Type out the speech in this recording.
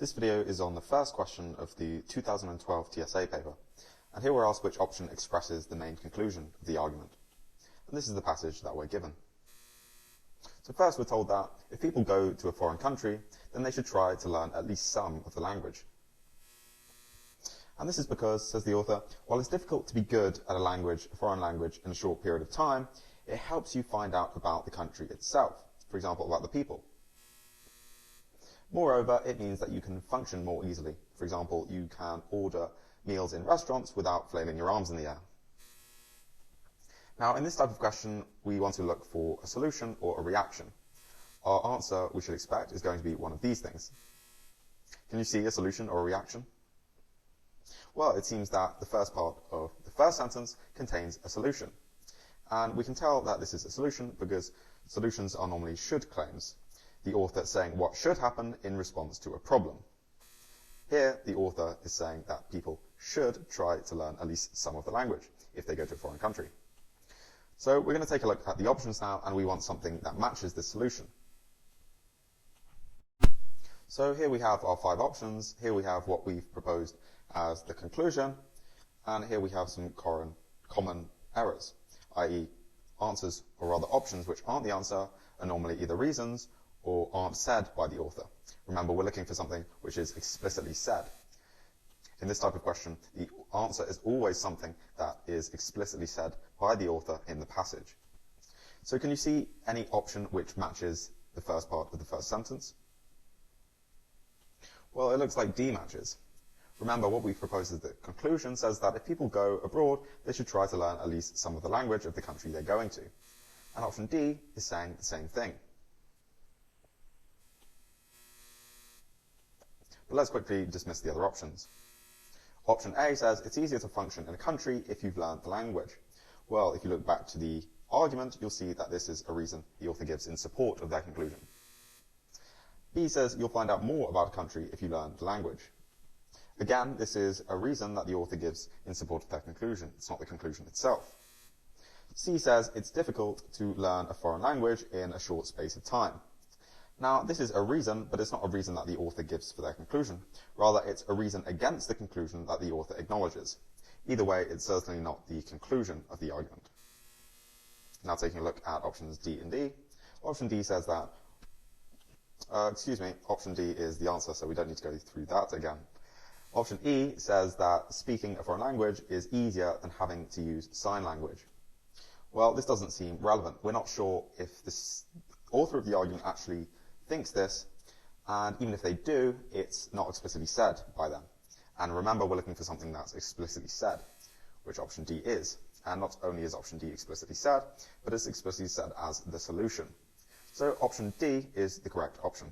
This video is on the first question of the 2012 TSA paper, and here we're asked which option expresses the main conclusion of the argument. And this is the passage that we're given. So first we're told that if people go to a foreign country, then they should try to learn at least some of the language. And this is because, says the author, while it's difficult to be good at a foreign language in a short period of time, it helps you find out about the country itself, for example, about the people. Moreover, it means that you can function more easily. For example, you can order meals in restaurants without flailing your arms in the air. Now, in this type of question, we want to look for a solution or a reaction. Our answer, we should expect, is going to be one of these things. Can you see a solution or a reaction? Well, it seems that the first part of the first sentence contains a solution. And we can tell that this is a solution because solutions are normally should claims. The author saying what should happen in response to a problem. Here, the author is saying that people should try to learn at least some of the language if they go to a foreign country. So we're going to take a look at the options now, and we want something that matches this solution. So here we have our 5 options. Here we have what we've proposed as the conclusion, and here we have some common errors, i.e. answers, or rather options which aren't the answer, are normally either reasons or aren't said by the author. Remember, we're looking for something which is explicitly said. In this type of question, the answer is always something that is explicitly said by the author in the passage. So can you see any option which matches the first part of the first sentence? Well, it looks like D matches. Remember, what we've proposed as the conclusion says that if people go abroad, they should try to learn at least some of the language of the country they're going to. And option D is saying the same thing. But let's quickly dismiss the other options. Option A says it's easier to function in a country if you've learned the language. Well, if you look back to the argument, you'll see that this is a reason the author gives in support of their conclusion. B says you'll find out more about a country if you learn the language. Again, this is a reason that the author gives in support of their conclusion. It's not the conclusion itself. C says it's difficult to learn a foreign language in a short space of time. Now, this is a reason, but it's not a reason that the author gives for their conclusion. Rather, it's a reason against the conclusion that the author acknowledges. Either way, it's certainly not the conclusion of the argument. Now, taking a look at options D and D. Option D says that, option D is the answer, so we don't need to go through that again. Option E says that speaking a foreign language is easier than having to use sign language. Well, this doesn't seem relevant. We're not sure if this author of the argument actually thinks this, and even if they do, it's not explicitly said by them. And remember, we're looking for something that's explicitly said, which option D is. And not only is option D explicitly said, but it's explicitly said as the solution. So option D is the correct option.